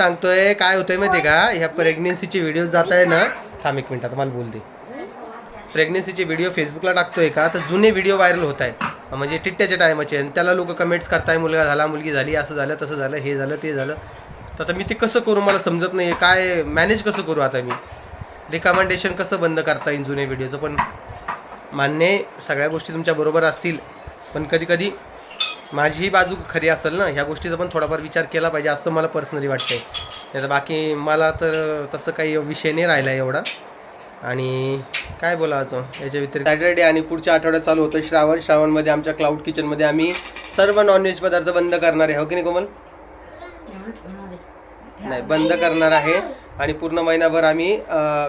सांगतोय काय होतंय माहिती का, ह्या प्रेग्नेन्सीचे व्हिडिओ जात आहे ना. थांब एक मिनिट, आता मला बोल दे. प्रेग्नेन्सीचे व्हिडिओ फेसबुकला टाकतोय का, तर जुने व्हिडिओ व्हायरल होत आहे, म्हणजे टिट्ट्याच्या टायमाचे. आणि त्याला लोक कमेंट्स करताय, मुलगा झाला, मुलगी झाली, असं झालं, तसं झालं, हे झालं, ते झालं. तर आता मी ते कसं करू मला समजत नाही, काय मॅनेज कसं करू आता मी. रिकमेंडेशन कसं बंद करता येईल जुने व्हिडिओचं. पण मान्य सगळ्या गोष्टी तुमच्या बरोबर असतील, पण कधी कधी माझी ही बाजू खरी असेल ना, ह्या गोष्टीचा पण थोडाफार विचार केला पाहिजे असं मला पर्सनली वाटतंय. नाही तर बाकी मला तर तसं काही विषय नाही राहिला एवढा. आणि काय बोलावं याच्या व्यतिरिक्त सॅटर्डे आणि पुढच्या आठवड्यात चालू होतं श्रावणमध्ये आमच्या क्लाउड किचनमध्ये आम्ही सर्व नॉनव्हेज पदार्थ बंद करणार आहे. हो की नाही कोमल? नाही, बंद करणार आहे. आणि पूर्ण महिनाभर आम्ही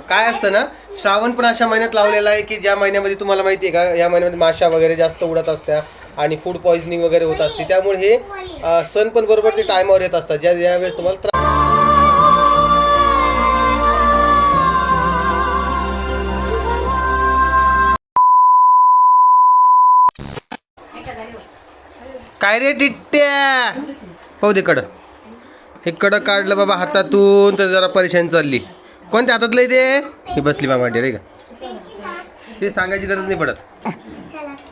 काय असतं ना, श्रावण पण अशा महिन्यात लावलेला आहे की ज्या महिन्यामध्ये तुम्हाला माहिती आहे का, या महिन्यामध्ये माशा वगैरे जास्त उडत असत्या आणि फूड पॉइझनिंग वगैरे होत असते. त्यामुळे हे सण पण बरोबर ते टायमावर येत असतात, ज्यावेळेस तुम्हाला काय रे टिट्ट्या. हो दे कडं, हे कडं काढलं बाबा हातातून तर जरा परेशान चालली. कोणत्या हातातलं ते? ही बसली बाबा रे का, ते सांगायची गरज नाही पडत.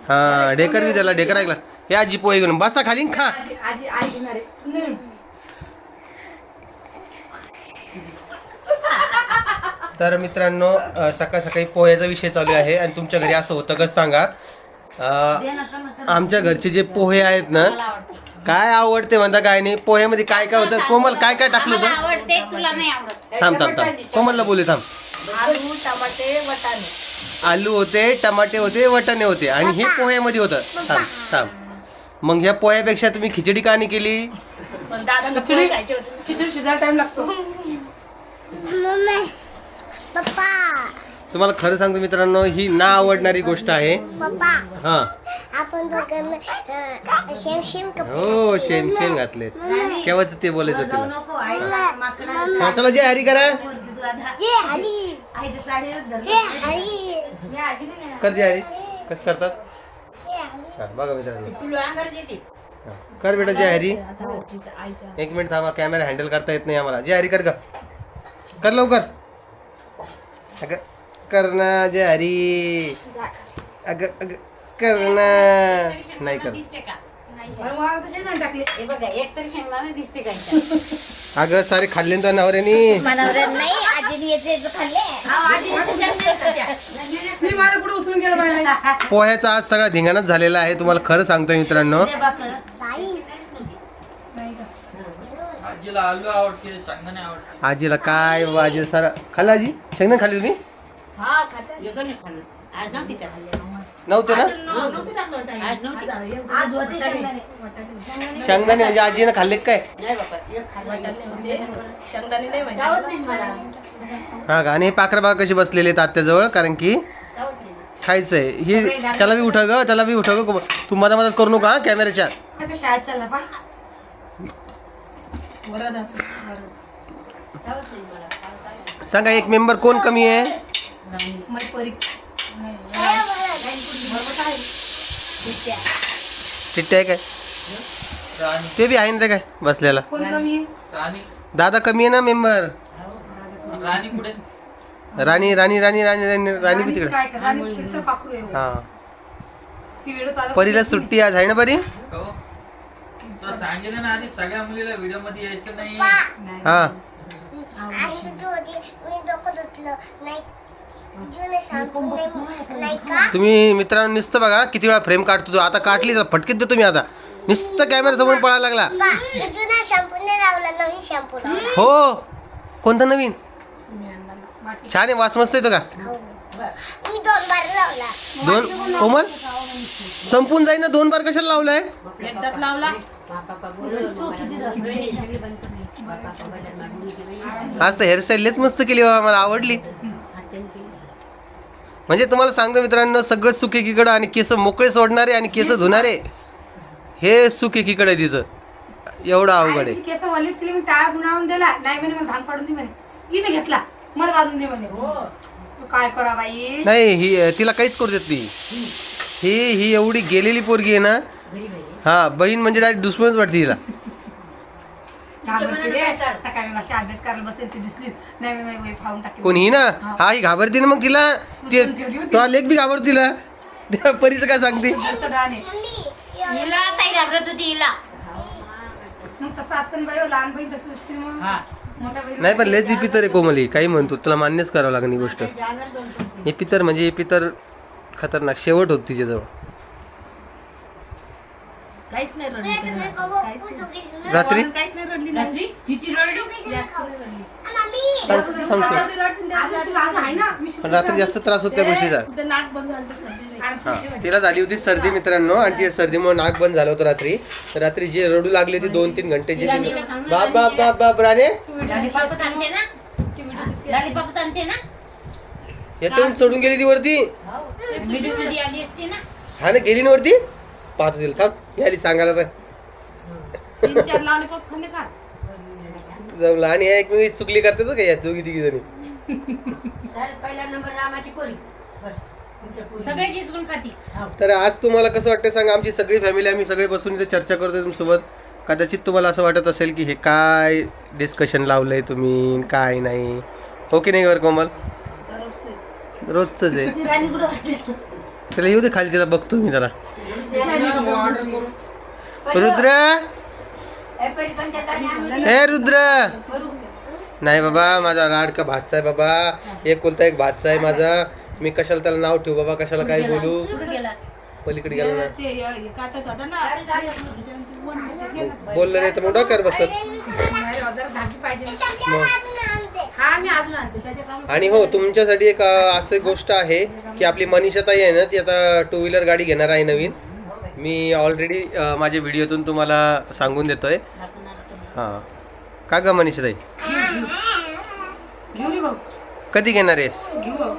हा ढेकर बी त्याला, ढेकर ऐकला. हे आजी पोहे घेऊन बसा खाली खा. तर मित्रांनो, सकाळ सकाळी पोह्याचा विषय चालू आहे. आणि तुमच्या घरी असं होतं का सांगा. आमच्या घरचे जे पोहे आहेत ना, काय आवडते म्हणता काय नाही. पोह्यामध्ये काय काय होतं कोमल, काय काय टाकलं होतं? थांब थांब थांब, कोमलला बोले थांब. आलू होते, टमाटे होते, वटाणे होते आणि हे पोह्यामध्ये होतं. थांब थांब, मग ह्या पोह्यापेक्षा तुम्ही खिचडी का नाही केली? खिचडी शिजायला टाइम लागतो. तुम्हाला खरं सांगतो मित्रांनो, ही ना आवडणारी गोष्ट आहे. हा हो, शेम शेम घातले. केव्हाच ते बोलायचं तुला. चला जय हरी करा, कर जय हरी. कसं करतात बघा मित्रांनो. कर बेटा जय हरी. एक मिनिट थांबा, कॅमेरा हँडल करता येत नाही आम्हाला. जय हरी कर का, कर लवकर. अगं करना जय हरी. अगं अगं करना नाही कर. अगं सारे खाल्ले तर नवऱ्यानी. पोह्याचा आज सगळा धिंगाणाच झालेला आहे. तुम्हाला खरं सांगतोय मित्रांनो. आजीला काय आजी सारा खाल्ला. आजी शेंगदाणे खाल्ली तुम्ही? नव्हते ना शेंगदाणे, म्हणजे आजीनं खाल्ले काय? हा का. आणि हे पाखरं बाग कशी बसलेले आहेत आत्याजवळ, कारण की खायचंय. ही त्याला बी उठव ग, त्याला बी उठव ग. तू मदत करू नका कॅमेऱ्याच्या. सांगा एक मेंबर कोण कमी आहे? टिट्ट्या आहे काय? ते बी आहे ना ते काय बसलेला. दादा कमी आहे ना मेंबर. राणी राणी राणी राणी राणी राणी बी तिकडे. हा परीला सुट्टी आज आहे ना परी? सांगितलं ना आधी सगळ्या मुलीला व्हिडिओ मध्ये यायचं नाही. हा तुम्ही मित्रांनो नुसतं बघा किती वेळा फ्रेम काढतो. तो आता काढली तर फटकेत देतो मी. आता नुसतं कॅमेरा समोर पळायला लागला. हो कोणता नवीन? छान आहे, वास मस्त येतो का? दोन कोमल संपून जाईल ना. 2 बार कशाला लावलाय? आज तर हेअरस्टाईल लेच मस्त केली बाबा, मला आवडली. म्हणजे तुम्हाला सांगतो मित्रांनो, सगळं सुख एकीकडं आणि केस मोकळे सोडणारे आणि केस धुणारे, हे सुख एकीकडे तिचं. एवढं अवघड आहे. केस वलीत केली, मी टाळा गुंडाळून दिला नाही म्हणे, भांग पाडून दे म्हणे. तिने घेतला, मला बांधून दे म्हणे. काय करा बाई. नाही ही तिला काहीच करू देत नाही. ही एवढी गेलेली पोरगी आहे ना. हा बहीण म्हणजे डायरेक्ट दुश्मनच वाटते हिला. घाबरते रे. सकाळी मी अशी अभ्यास करायला बसले ती दिसली नाही मी वही फाडून टाकली. कोणी ना हा ही घाबरते ना मग तिला ते तो लेख बी घाबरतो तिला त्या परीचं काय सांगते घरचं डाळ आहे. हिला ताई घाबरत होती हिला. मग तसं असतं ना बाई लहान बहीण तसं असते मग मोठ्या बहीण नाही पण लेच पितर आहे कोमली काही म्हणतो तुला मान्यच करावं लागेल ही गोष्ट हे पितर म्हणजे हे पितर खतरनाक शेवट होत तिच्याजवळ काहीच नाही रडली त्याला. रात्री काहीच नाही रडली रात्री तिची रडली. आज आहे ना मी पण रात्री जास्त त्रास होत त्या गोष्टीचा नाक बंद झालं तर सर्दी हा तिला झाली होती सर्दी मित्रांनो आणि ती सर्दीमुळे नाक बंद झालं होतं रात्री तर रात्री जे रडू लागली होती 2-3 घंटे जे बाप बाप बाप बाप राणे लॉलीपॉपच आणते ना. लॉलीपॉपच आणते ना. याच्यावरून चढून गेली ती वरती व्हिडिओ मध्ये आली असते ना. हा ना गेली ना वरती पाहतो तिला थांब याली सांगायला पाय 3-4 लॉलीपॉप खाल्ले का जमलं आणि ह्या एक मी चुकली करते तो का या दोघी तिघी जणी पहिला नंबर रामाची कोरी बस सगळ्याच हिसकून खाती. तर आज तुम्हाला कसं वाटतं सांगा आमची सगळी फॅमिली आम्ही सगळे बसून इथे चर्चा करतोय तुमच्यासोबत कदाचित तुम्हाला असं वाटत असेल की हे काय डिस्कशन लावलंय तुम्ही काय नाही हो की नाही बरं कोमल रोजच आहे राणी कुठं बसली. त्याला येऊ दे खाली तिला बघतो मी जरा ऑर्डर करू. रुद्र हे रुद्र नाही बाबा माझा लाडका भातचा आहे बाबा एक कोलता एक भातचा आहे माझा मी कशाला त्याला नाव ठेवू बाबा कशाला काय बोलू कुठं गेला. पलीकडे गेलो ना ते काटत होता ना बोललं नाही तर मग डोक्यावर बसत धागी पाहिजे हा मी अजून आणते त्याच्या आणि हो तुमच्यासाठी एक अशी गोष्ट आहे की आपली मनीषा ताई आहे ना ती आता 2 व्हीलर गाडी घेणार आहे नवीन मी ऑलरेडी माझ्या व्हिडिओतून तुम्हाला सांगून देतोय हां का ग मनीषा ताई घेऊ रे भाऊ कधी घेणार आहेस घेऊ भाऊ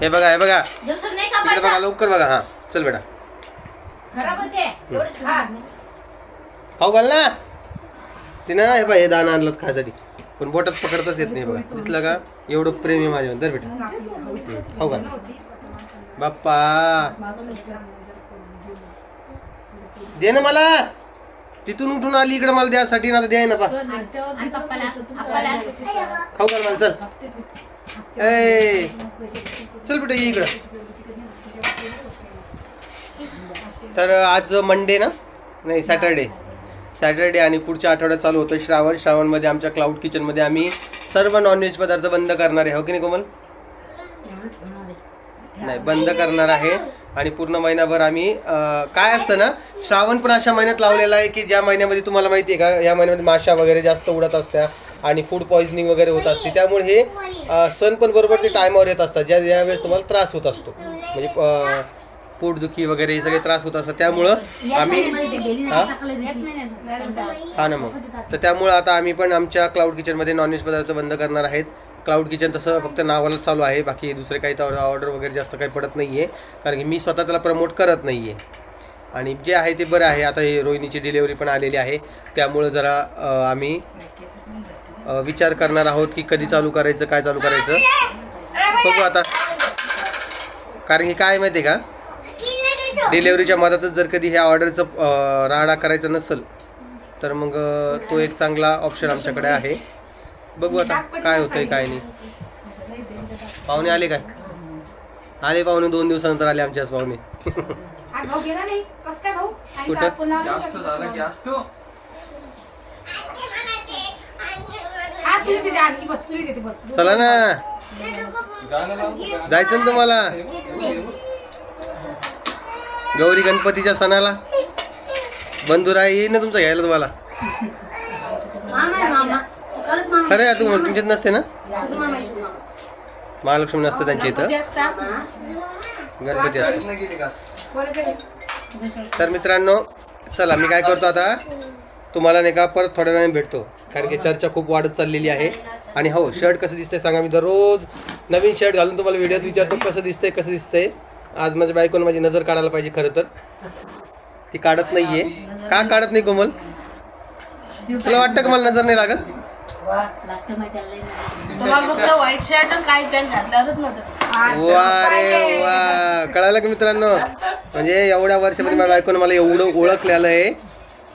हे बघा दुसरं नाही इकडे कापायचं. बघा लवकर बघा हां चल बेटा खराब होते. खाऊ घाल ना ते ना हे बघा हे दाणं आणलं खायसाठी पण बोटात पकडताच येत नाही बघा दिसलं का एवढं प्रेम आहे माझ्यावर तर बेटा खाऊ घाल बाप्पा दे ना मला तिथून उठून आली इकडे मला द्यासाठी ना द्याय ना बा आणि पप्पाला पप्पाला खाऊ घाल मला चल ए चल बेटा ये इकडं तर आज मंडे ना नाही सॅटर्डे आणि पुढच्या आठवड्यात चालू होतं श्रावणमध्ये आमच्या क्लाउड किचनमध्ये आम्ही सर्व नॉनव्हेज पदार्थ बंद करणार आहे हो की नाही कोमल नाही बंद करणार आहे आणि पूर्ण महिनाभर आम्ही काय असतं ना श्रावण पण अशा महिन्यात लावलेला आहे की ज्या महिन्यामध्ये तुम्हाला माहिती आहे का या महिन्यामध्ये माशा वगैरे जास्त उडत असत्या आणि फूड पॉइझनिंग वगैरे होत असते त्यामुळे हे सण पण बरोबर ते टायमावर येत असतात ज्यावेळेस तुम्हाला त्रास होत असतो म्हणजे पोटदुखी वगैरे हे सगळे त्रास होत असतात त्यामुळं आम्ही हा ना मग तर त्यामुळं आता आम्ही पण आमच्या क्लाउड किचनमध्ये नॉनव्हेज पदार्थ बंद करणार आहेत क्लाउड किचन तसं फक्त नावालाच चालू आहे बाकी दुसरे काही तर ऑर्डर वगैरे जास्त काही पडत नाही आहे कारण की मी स्वतः त्याला प्रमोट करत नाही आहे आणि जे आहे ते बरं आहे आता हे रोहिणीची डिलेवरी पण आलेली आहे त्यामुळं जरा आम्ही विचार करणार आहोत की कधी चालू करायचं काय चालू करायचं बघू आता कारण की काय माहिती आहे का डिलेवरीच्या मधातच जर कधी ह्या ऑर्डरचं राडा करायचं नसेल तर मग तो एक चांगला ऑप्शन आमच्याकडे आहे बघू आता काय होतंय काय नाही पाहुणे आले काय आले पाहुणे 2 दिवसानंतर आले आमच्याच पाहुणे आज भाऊ गेला नाही कसं काय भाऊ आणि कुठं? का आपण लावलं जास्त का? झालं की असतो हा तुला तिथे आणखी बस तुला तिथे बस चला ना गाणं लावतो जायचं ना तुम्हाला गौरी गणपतीच्या सणाला बंधुराय येईल ना तुमचं घ्यायला तुम्हाला मामा आहे मामा. खरंच मामा. खरं आहे तुम्हाला तुमच्यात नसते ना शुद्ध मामा आहे, शुद्ध मामा. महालक्ष्मी नसतं त्यांच्या इथं गणपती असते तर मित्रांनो चला मी काय करतो आता तुम्हाला नाही का परत थोड्या वेळाने भेटतो कारण की चर्चा खूप वाढत चाललेली आहे आणि हो शर्ट कसं दिसतंय सांगा मी दररोज नवीन शर्ट घालून तुम्हाला व्हिडिओत विचारतो कसं दिसतंय आज माझ्या बायकोनं माझी नजर काढायला पाहिजे खरं तर ती काढत नाहीये का काढत नाही कोमल तुला वाटतं का मला नजर नाही लागत लागतं माहिती आहे, लई लागतं. तुम्हाला फक्त व्हाईट शर्ट आणि काही पॅन्ट घातल्यावरच नव्हतं वा रे वा कळालं का मित्रांनो म्हणजे एवढ्या वर्षामध्ये माझ्या बायकोनं मला एवढं ओळखलेलं आहे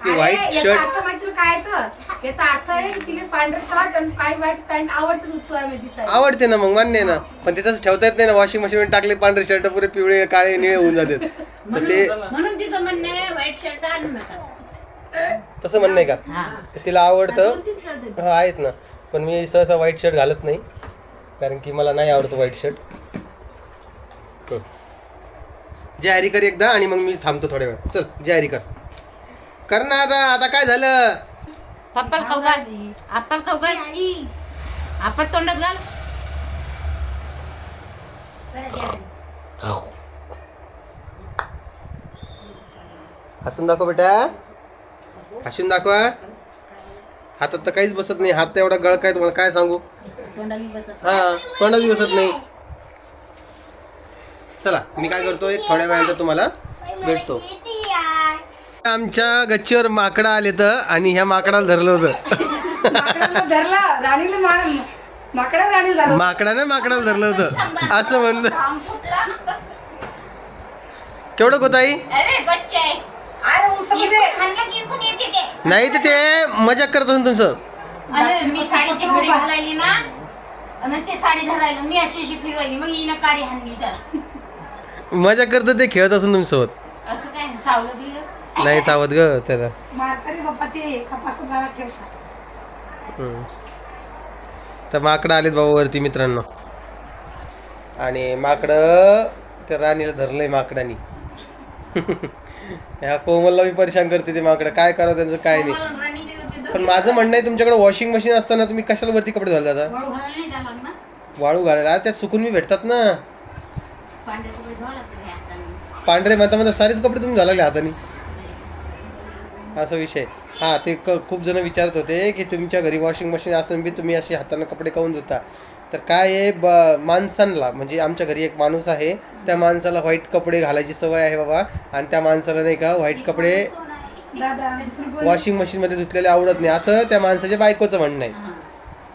ती व्हाईट याचा शर्ट अर्थ माहिती तुला काय तर? याचा अर्थ आहे की तिला पांढरं शर्ट आणि काय व्हाईट पॅन्ट आवडतं तुला दिसायला. आवडते ना, मग मान्य आहे ना, पण ते तसं ठेवता येत नाही ना. वॉशिंग मशीन टाकले पांढरे शर्ट पुरे पिवळे काळे निळे होऊन जातात. तर ते म्हणून तिचं म्हणणं आहे व्हाईट शर्ट आणून नका. तसं म्हणणं आहे का? हा. तिला आवडतं. 2-3 शर्ट आहेत. हा आहेत ना, पण मी सहसा व्हाईट शर्ट घालत नाही कारण की मला नाही आवडतो व्हाईट शर्ट. जाहिरी कर एकदा आणि मग मी थांबतो थोड्या वेळ. चल जाहिरी कर ना. आता काय झालं? पप्पाला खाऊ घाल. आपण खाऊ घाल. आपण तोंडात घाल. हसून दाखव बेटा, हसून दाखवा. हातात तर काहीच बसत नाही. हात तर एवढा गळका आहे तुम्हाला काय सांगू. तोंडाला बसत. हा, तोंडात बसत नाही. चला मी काय करतो, एक थोड्या वेळानंतर तुम्हाला भेटतो. आमच्या गच्चीवर माकडं आले तर आणि ह्या माकडाला धरलं होतं. माकडाला धरला, राणीला माकडा राणीला धरला. माकडाने माकडाला धरलं होतं असं म्हणलं. केवढं होत आई? अरे बच्चा आहे. अरे उसमध्ये खाल्लं की इकडून येते ते. नाही तर ते मजाक करत असेल तुमचं. अरे मी साडीची घडी घालायली ना आणि ते साडी धरायला मी अशी फिरवायली मग हिनं काडी हाणली तर मजाक करत ते खेळत असेल तुमच्यासोबत. असं काय चावलं बिवलं. नाही चावत ग त्याला. म्हातारे बाप्पा ते सपासप घाला ठेवतात. तर माकडं आलेत बाबा वरती मित्रांनो, आणि माकडं त्या राणीला धरलंय माकडानी. ह्या कोमलला बी परेशान करते ते माकडं. काय करावं त्यांचं काय नाही. राणी बी होती दोन. पण माझं म्हणणं आहे तुमच्याकडे वॉशिंग मशीन असताना तुम्ही कशाला वरती कपडे धुवायला जाता? वाळू घालायला नाही द्यायला लागणार. वाळू घालायला त्यात सुकून मी भेटतात ना. पांढरे कपडे धुवायला लागतात हे हाताने. पांढरे म्हणता सारेच कपडे तुम्ही घालायले हाताने, असा विषय. हां, ते खूप जण विचारत होते की तुमच्या घरी वॉशिंग मशीन असून बी तुम्ही अशी हाताने कपडे काऊन धुता. तर काय आहे, माणसांना म्हणजे आमच्या घरी एक माणूस आहे, त्या माणसाला व्हाईट कपडे घालायची सवय आहे बाबा. आणि त्या माणसाला नाही का व्हाईट कपडे दादा दुसरी पोरगी. वॉशिंग मशीनमध्ये धुतलेले आवडत नाही, असं त्या माणसाच्या बायकोचं म्हणणं आहे. हा.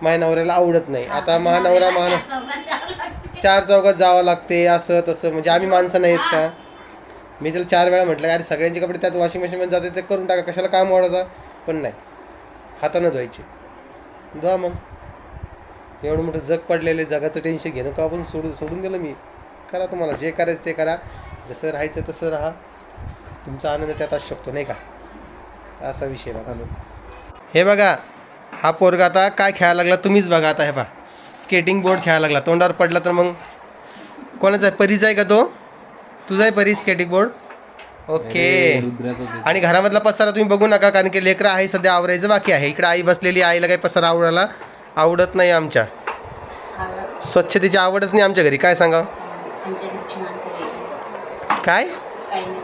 माझ्या नवऱ्याला आवडत नाही. आता महानवरा त्या चौघात जावं लागते. 4 चौकात जावं लागते असं तसं. म्हणजे आम्ही माणसं नाहीत का? मी त्याला 4 वेळा म्हटलं अरे सगळ्यांचे कपडे त्यात वॉशिंग मशीनमध्ये जाते ते करून टाका, कशाला काम वाढवता. पण नाही, हातानं धुवायचे. धुवा मग. एवढं मोठं जग पडलेलं आहे, जगाचं टेन्शन घेणं का आपण सोडून दिलं मी. करा तुम्हाला जे करायचं ते करा, जसं राहायचं तसं राहा, तुमचा आनंद त्यात असू शकतो नाही का. असा विषय बघा. हे बघा हा पोरगा आता काय खेळायला लागला तुम्हीच बघा. आता हे बघा स्केटिंग बोर्ड खेळायला लागला. तोंडावर पडला तर मग कोणाचा आहे? परीचा आहे का तो? तुझा आहे परी स्केटिंग बोर्ड? ओके. आणि घरामधला पसारा तुम्ही बघू नका कारण की लेकरं आहे सध्या आवरायचं बाकी आहे. इकडे आई बसलेली, आईला काही पसारा आवडत नाही. आमच्या स्वच्छतेची आवडच नाही आमच्या घरी. काय सांगावं? आमच्या घरची माणसं वेगळी. काय काही नाही.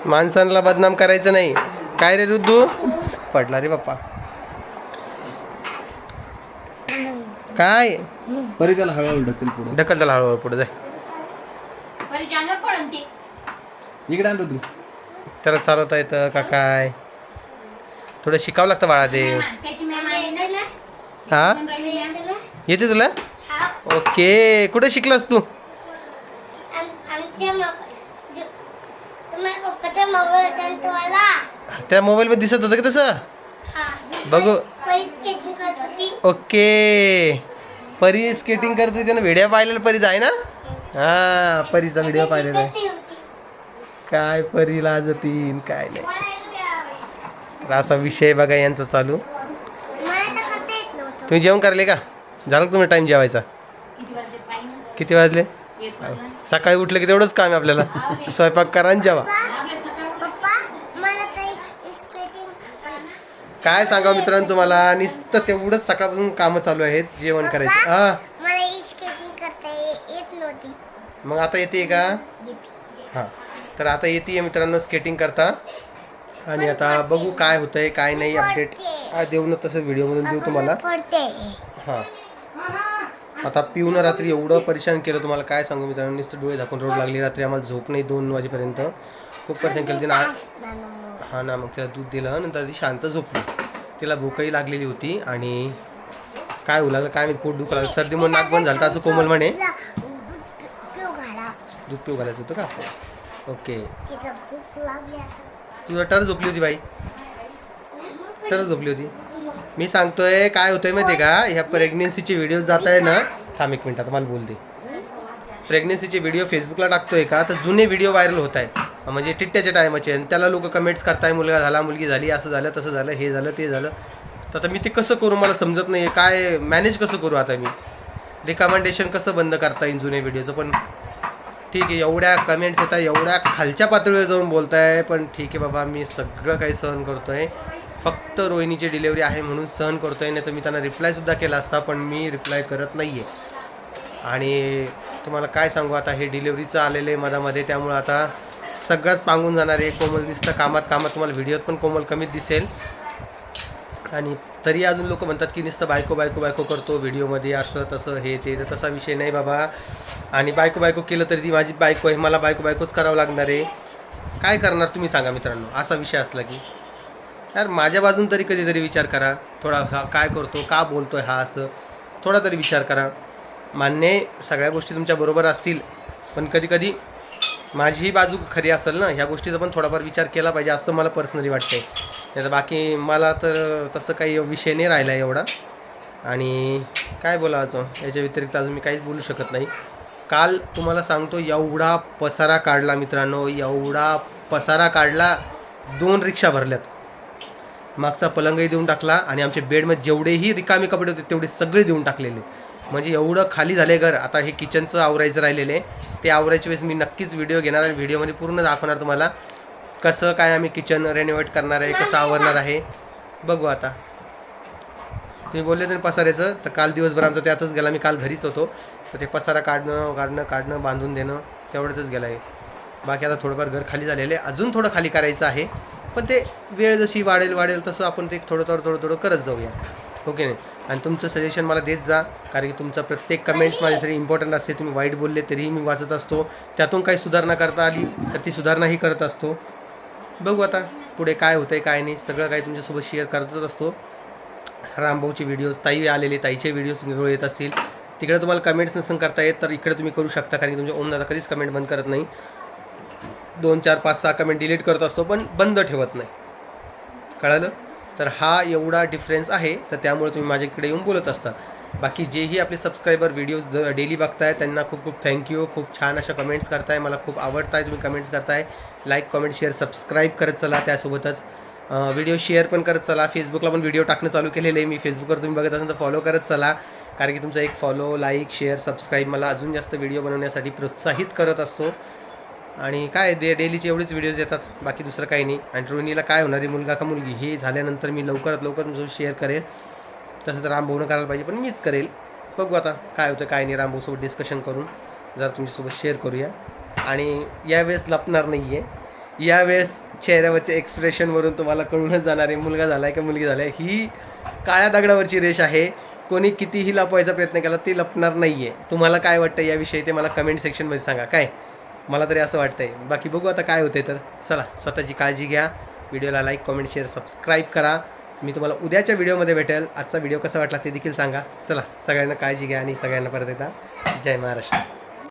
माणसांना बदनाम करायचं नाही. काय रे रुद्दू? पडला रे बाप्पा. काय परी त्याला हळूहळू ढकल पुढे. ढकल त्याला हळूहळू पुढे जाय. बरी जाणार पडन ते. इकडे आण तू. त्याला चालवता येतं का काय? थोडं शिकावं लागतं बाळा ते. त्याची मॅम आली ना. हा, म्हणून राहिली मॅम. येते तुला? ओके. कुठे शिकलास तू? त्या मोबाईलमध्ये दिसत होतं का तसं? बघू. ओके. परी स्केटिंग करते, त्यानं व्हिडिओ पाहिलेला परीचा आहे ना? हा, परीचा व्हिडिओ पाहिलेला आहे. काय परी लाजतीन काय नाही. तर असा विषय बघा यांचा चालू. तुम्ही जेवण करले का? झालं का तुम्ही टाइम जेवायचा? किती वाजले पाहिजे? किती वाजले? 1 वाजता. सकाळी उठलं की तेवढंच काम आहे आपल्याला. स्वयंपाक करा आणि जेवा. आपल्या सकाळ काय सांगावं मित्रांनो तुम्हाला, नुसतं तेवढंच सकाळपासून कामं चालू आहेत, जेवण करायचं. हा, मग आता येते का? हां, तर आता येते मित्रांनो स्केटिंग करता. आणि आता बघू काय होतंय काय नाही. अपडेट देऊ ना तसं व्हिडिओमधून देऊ तुम्हाला. हां, आता पिऊन रात्री एवढं परेशान केलं तुम्हाला काय सांगू मित्रांनो. नुसतं डोळे झाकून रोड लागली. रात्री आम्हाला झोप नाही 2 वाजेपर्यंत. खूप परेशान केलं तिनं. हा ना, मग तिला दूध दिलं नंतर ती शांत झोपली. तिला भूकही लागलेली होती आणि काय होऊ लागलं काय मी पोट दुखा लागलं. सर्दीमुळे नाक बंद झालं असं कोमल म्हणे. दूध पिऊ घालायचं होतं का? ओके. तुझं टर झोपली होती बाई, टर झोपली होती. मी सांगतोय काय होतंय माहिती आहे का, ह्या प्रेग्नेन्सीचे व्हिडिओ जात आहे ना. थांब 1 मिनिट मला बोल दे. प्रेग्नेन्सीचे व्हिडिओ फेसबुकला टाकतोय का, तर जुने व्हिडिओ व्हायरल होत आहे, म्हणजे टिट्ट्याच्या टायमाचे, आणि त्याला लोक कमेंट्स करताय मुलगा झाला, मुलगी झाली, असं झालं तसं झालं, हे झालं ते झालं. तर आता मी ते कसं करू मला समजत नाही, काय मॅनेज कसं करू आता मी. रिकमेंडेशन कसं बंद करता येईल जुने व्हिडिओचं. पण ठीक आहे, एवढ्या कमेंट्स येतात, एवढ्या खालच्या पातळीवर जाऊन बोलताय, पण ठीक आहे बाबा, मी सगळं काही सहन करतोय. फक्त रोहिणीची डिलेवरी आहे म्हणून सहन करतोय, नाही तर मी त्यांना रिप्लायसुद्धा केला असता, पण मी रिप्लाय करत नाही आहे. आणि तुम्हाला काय सांगू, आता हे डिलेवरीचं आलेलं आहे मधामध्ये, त्यामुळं आता सगळंच पांगून जाणार आहे. कोमल दिसतं कामात तुम्हाला व्हिडिओत पण कोमल कमीच दिसेल. आणि तरी अजून लोक म्हणतात की नुसतं बायको बायको बायको करतो व्हिडिओमध्ये, असं तसं हे ते. तर तसा विषय नाही बाबा. आणि बायको बायको केलं तरी ती माझी बायको आहे, मला बायको बायकोच करावं लागणार आहे. काय करणार तुम्ही सांगा मित्रांनो, असा विषय असला की. यार माझ्या बाजून तरी कधीतरी विचार करा थोडा, हा काय करतो, का बोलतोय हा, असं थोडा तरी विचार करा. मान्य सगळ्या गोष्टी तुमच्या बरोबर असतील, पण कधी कधी माझीही बाजू खरी असेल ना, ह्या गोष्टीचा पण थोडाफार विचार केला पाहिजे, असं मला पर्सनली वाटतंय. नाही तर बाकी मला तर तसं काही विषय नाही राहिला एवढा. आणि काय बोलावं याच्या व्यतिरिक्त अजून मी काहीच बोलू शकत नाही. काल तुम्हाला सांगतो एवढा पसारा काढला मित्रांनो, एवढा पसारा काढला. 2 रिक्षा भरल्यात, मागचा पलंगही देऊन टाकला, आणि आमच्या बेडमध्ये जेवढेही रिकामी कपडे होते तेवढे सगळे देऊन टाकलेले. म्हणजे एवढं खाली झाले घर. आता हे किचनचं आवरायचं राहिलेलं आहे, ते आवरायच्या वेळेस मी नक्कीच व्हिडिओ घेणार, आणि व्हिडिओमध्ये पूर्ण दाखवणार तुम्हाला कसं काय आम्ही किचन रेनोव्हेट करणार आहे, कसं आवरणार आहे. बघू आता. तुम्ही बोलले तर पसाऱ्याचं, तर काल दिवसभर आमचा त्यातच गेला. मी काल घरीच होतो, तर ते पसारा काढणं बांधून देणं तेवढंच गेलं आहे. बाकी आता थोडंफार घर खाली झालेलं आहे, अजून थोडं खाली करायचं आहे, पण ते वेळ जशी वाढेल तसं आपण ते थोडं करत जाऊया, ओके नाही. आणि तुमचं सजेशन मला देत जा, कारण की तुमचं प्रत्येक कमेंट्स माझ्यासाठी इम्पॉर्टंट असते. तुम्ही वाईट बोलले तरीही मी वाचत असतो, त्यातून काही सुधारणा करता आली तर ती सुधारणाही करत असतो. बघू आता पुढे काय होतं आहे काय नाही, सगळं काही तुमच्यासोबत शेअर करतच असतो. रामभाऊचे व्हिडिओज, ताई आलेले ताईचे व्हिडिओज तुमच्याजवळ येत असतील. तिकडे तुम्हाला कमेंट्स नसून करता येत तर इकडे तुम्ही करू शकता, कारण की तुमच्या ओमदादा कधीच कमेंट बंद करत नाही. 2, 4, 5, 6 कमेंट डिलीट करत असतो, पण बंद ठेवत नाही. कळालं. तर हा एवढा डिफरन्स आहे, तर त्यामुळे तुम्ही माझ्याकडे येऊन बोलत असता. बाकी जेही आपले सबस्क्रायबर व्हिडिओज डेली बघताय त्यांना खूप खूप थँक्यू. खूप छान अशा कमेंट्स करताय, मला खूप आवडताय तुम्ही कमेंट्स करताय. लाईक, कमेंट, शेअर, सबस्क्राईब करत चला. त्यासोबतच व्हिडिओ शेअर पण करत चला. फेसबुकला पण व्हिडिओ टाकणं चालू केलेलं आहे मी. फेसबुकवर तुम्ही बघत असाल तर फॉलो करत चला, कारण की तुमचा एक फॉलो, लाईक, शेअर, सबस्क्राईब मला अजून जास्त व्हिडिओ बनवण्यासाठी प्रोत्साहित करत असतो. आणि काय डेलीचे एवढेच व्हिडिओज येतात, बाकी दुसरं काही नाही. आणि रोहिणीला काय होणार आहे, मुलगा का मुलगी, हे झाल्यानंतर मी लवकरात लवकर तुमचं शेअर करेल. तसं तर रामभाऊनं करायला पाहिजे, पण मीच करेल. बघू आता काय होतं काय नाही. रामभाऊसोबत डिस्कशन करून जरा तुमच्यासोबत शेअर करूया. आणि यावेळेस लपणार नाही आहे, यावेळेस चेहऱ्यावरच्या एक्सप्रेशनवरून तुम्हाला कळूनच जाणार आहे मुलगा झाला आहे का मुलगी झाला आहे. ही काळ्या दगडावरची रेष आहे, कोणी कितीही लपवायचा प्रयत्न केला ते लपणार नाही आहे. तुम्हाला काय वाटतं याविषयी ते मला कमेंट सेक्शनमध्ये सांगा. काय मला तरी असं वाटतं आहे. बाकी बघू आता काय होतं आहे. तर चला, स्वतःची काळजी घ्या. व्हिडिओला लाईक, कमेंट, शेअर, सबस्क्राईब करा. मी तुम्हाला उद्याच्या व्हिडिओमध्ये भेटेल. आजचा व्हिडिओ कसा वाटला ते देखील सांगा. चला, सगळ्यांना काळजी घ्या आणि सगळ्यांना परत एकदा जय महाराष्ट्र.